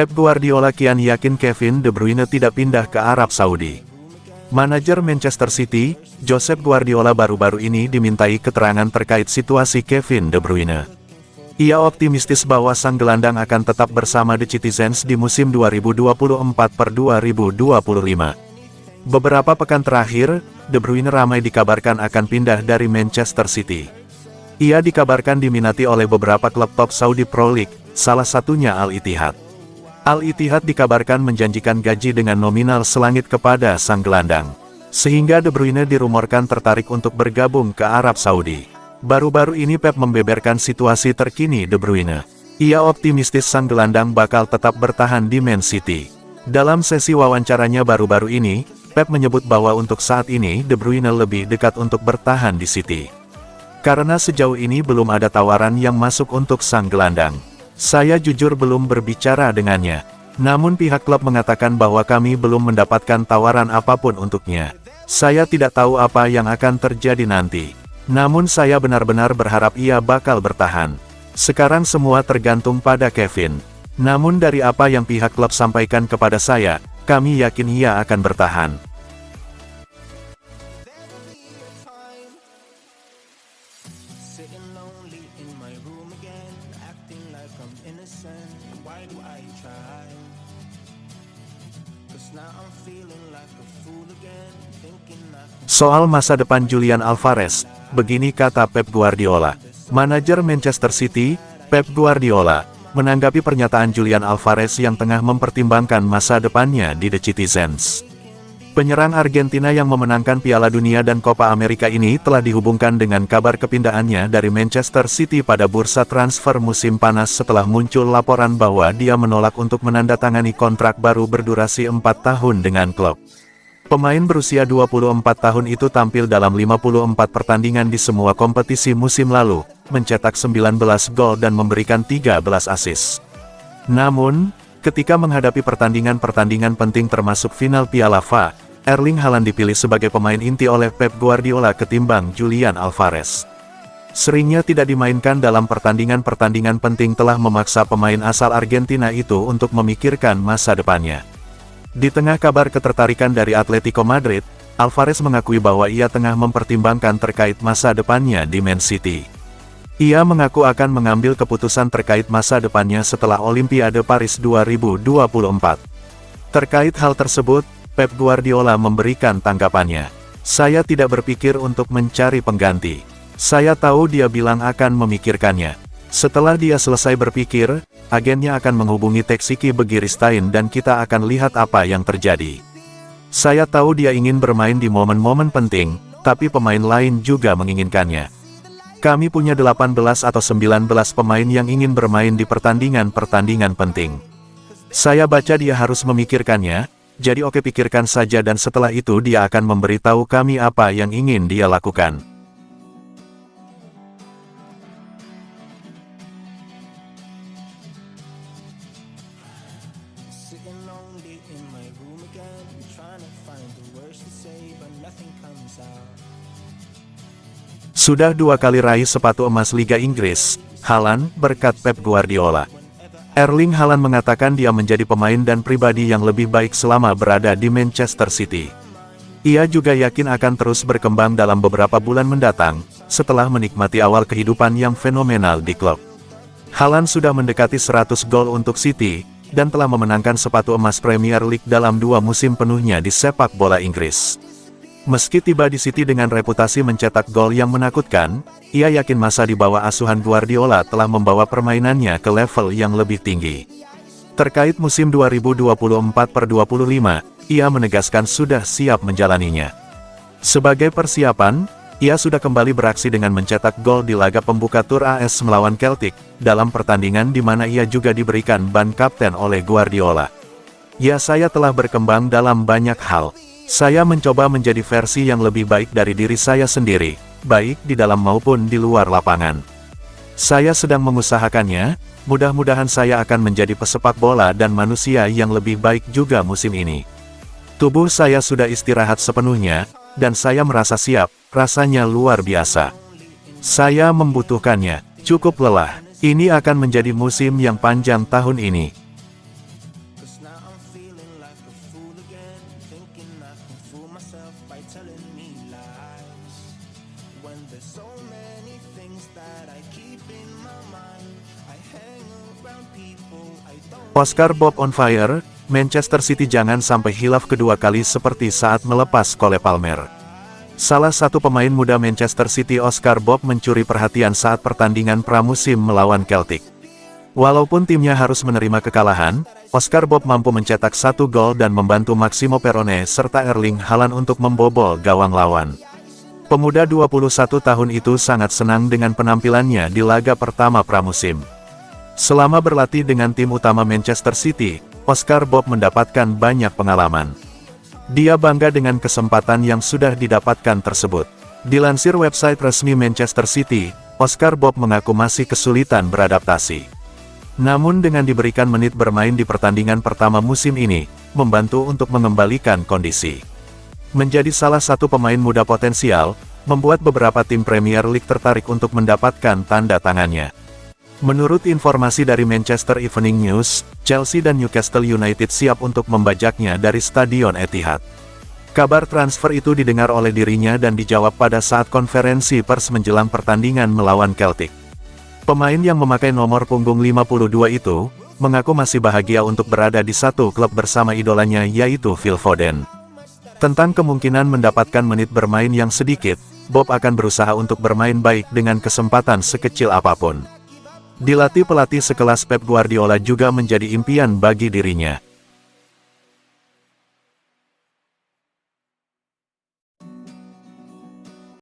Pep Guardiola kian yakin Kevin De Bruyne tidak pindah ke Arab Saudi. Manajer Manchester City, Josep Guardiola baru-baru ini dimintai keterangan terkait situasi Kevin De Bruyne. Ia optimistis bahwa sang gelandang akan tetap bersama The Citizens di musim 2024-2025. Beberapa pekan terakhir, De Bruyne ramai dikabarkan akan pindah dari Manchester City. Ia dikabarkan diminati oleh beberapa klub top Saudi Pro League, salah satunya Al-Ittihad. Al-Ittihad dikabarkan menjanjikan gaji dengan nominal selangit kepada sang gelandang. Sehingga De Bruyne dirumorkan tertarik untuk bergabung ke Arab Saudi. Baru-baru ini Pep membeberkan situasi terkini De Bruyne. Ia optimistis sang gelandang bakal tetap bertahan di Man City. Dalam sesi wawancaranya baru-baru ini, Pep menyebut bahwa untuk saat ini De Bruyne lebih dekat untuk bertahan di City. Karena sejauh ini belum ada tawaran yang masuk untuk sang gelandang. Saya jujur belum berbicara dengannya. Namun pihak klub mengatakan bahwa kami belum mendapatkan tawaran apapun untuknya. Saya tidak tahu apa yang akan terjadi nanti. Namun saya benar-benar berharap ia bakal bertahan. Sekarang semua tergantung pada Kevin. Namun dari apa yang pihak klub sampaikan kepada saya, kami yakin ia akan bertahan. Soal masa depan Julian Alvarez, begini kata Pep Guardiola. Manajer Manchester City, Pep Guardiola, menanggapi pernyataan Julian Alvarez yang tengah mempertimbangkan masa depannya di The Citizens. Penyerang Argentina yang memenangkan Piala Dunia dan Copa America ini telah dihubungkan dengan kabar kepindahannya dari Manchester City pada bursa transfer musim panas setelah muncul laporan bahwa dia menolak untuk menandatangani kontrak baru berdurasi 4 tahun dengan klub. Pemain berusia 24 tahun itu tampil dalam 54 pertandingan di semua kompetisi musim lalu, mencetak 19 gol dan memberikan 13 assist. Namun, ketika menghadapi pertandingan-pertandingan penting termasuk final Piala FA, Erling Haaland dipilih sebagai pemain inti oleh Pep Guardiola ketimbang Julian Alvarez. Seringnya tidak dimainkan dalam pertandingan-pertandingan penting telah memaksa pemain asal Argentina itu untuk memikirkan masa depannya. Di tengah kabar ketertarikan dari Atletico Madrid, Alvarez mengakui bahwa ia tengah mempertimbangkan terkait masa depannya di Man City. Ia mengaku akan mengambil keputusan terkait masa depannya setelah Olimpiade Paris 2024. Terkait hal tersebut, Pep Guardiola memberikan tanggapannya. Saya tidak berpikir untuk mencari pengganti. Saya tahu dia bilang akan memikirkannya. Setelah dia selesai berpikir, agennya akan menghubungi Taxiki Begiristain dan kita akan lihat apa yang terjadi. Saya tahu dia ingin bermain di momen-momen penting, tapi pemain lain juga menginginkannya. Kami punya 18 atau 19 pemain yang ingin bermain di pertandingan-pertandingan penting. Saya baca dia harus memikirkannya, jadi oke pikirkan saja dan setelah itu dia akan memberitahu kami apa yang ingin dia lakukan. Sudah 2 kali raih sepatu emas Liga Inggris, Haaland, berkat Pep Guardiola. Erling Haaland mengatakan dia menjadi pemain dan pribadi yang lebih baik selama berada di Manchester City. Ia juga yakin akan terus berkembang dalam beberapa bulan mendatang, setelah menikmati awal kehidupan yang fenomenal di klub. Haaland sudah mendekati 100 gol untuk City, dan telah memenangkan sepatu emas Premier League dalam 2 musim penuhnya di sepak bola Inggris. Meski tiba di City dengan reputasi mencetak gol yang menakutkan, ia yakin masa di bawah asuhan Guardiola telah membawa permainannya ke level yang lebih tinggi. Terkait musim 2024-25, ia menegaskan sudah siap menjalaninya. Sebagai persiapan, ia sudah kembali beraksi dengan mencetak gol di laga pembuka Tur AS melawan Celtic, dalam pertandingan di mana ia juga diberikan ban kapten oleh Guardiola. Ya, saya telah berkembang dalam banyak hal. Saya mencoba menjadi versi yang lebih baik dari diri saya sendiri, baik di dalam maupun di luar lapangan. Saya sedang mengusahakannya, mudah-mudahan saya akan menjadi pesepak bola dan manusia yang lebih baik juga musim ini. Tubuh saya sudah istirahat sepenuhnya, dan saya merasa siap, rasanya luar biasa. Saya membutuhkannya, cukup lelah. Ini akan menjadi musim yang panjang tahun ini. feeling like a fool again, thinking I can fool myself by telling me lies. When there's so many things that I keep in my mind, I hang around people I don't. Oscar Bob on fire, Manchester City jangan sampai hilaf kedua kali seperti saat melepas Cole Palmer. Salah satu pemain muda Manchester City Oscar Bob mencuri perhatian saat pertandingan pramusim melawan Celtic. Walaupun timnya harus menerima kekalahan, Oscar Bob mampu mencetak 1 gol dan membantu Maximo Perrone serta Erling Haaland untuk membobol gawang lawan. Pemuda 21 tahun itu sangat senang dengan penampilannya di laga pertama pramusim. Selama berlatih dengan tim utama Manchester City, Oscar Bob mendapatkan banyak pengalaman. Dia bangga dengan kesempatan yang sudah didapatkan tersebut. Dilansir website resmi Manchester City, Oscar Bob mengaku masih kesulitan beradaptasi. Namun dengan diberikan menit bermain di pertandingan pertama musim ini, membantu untuk mengembalikan kondisi. Menjadi salah satu pemain muda potensial, membuat beberapa tim Premier League tertarik untuk mendapatkan tanda tangannya. Menurut informasi dari Manchester Evening News, Chelsea dan Newcastle United siap untuk membajaknya dari Stadion Etihad. Kabar transfer itu didengar oleh dirinya dan dijawab pada saat konferensi pers menjelang pertandingan melawan Celtic. Pemain yang memakai nomor punggung 52 itu, mengaku masih bahagia untuk berada di satu klub bersama idolanya yaitu Phil Foden. Tentang kemungkinan mendapatkan menit bermain yang sedikit, Bob akan berusaha untuk bermain baik dengan kesempatan sekecil apapun. Dilatih pelatih sekelas Pep Guardiola juga menjadi impian bagi dirinya.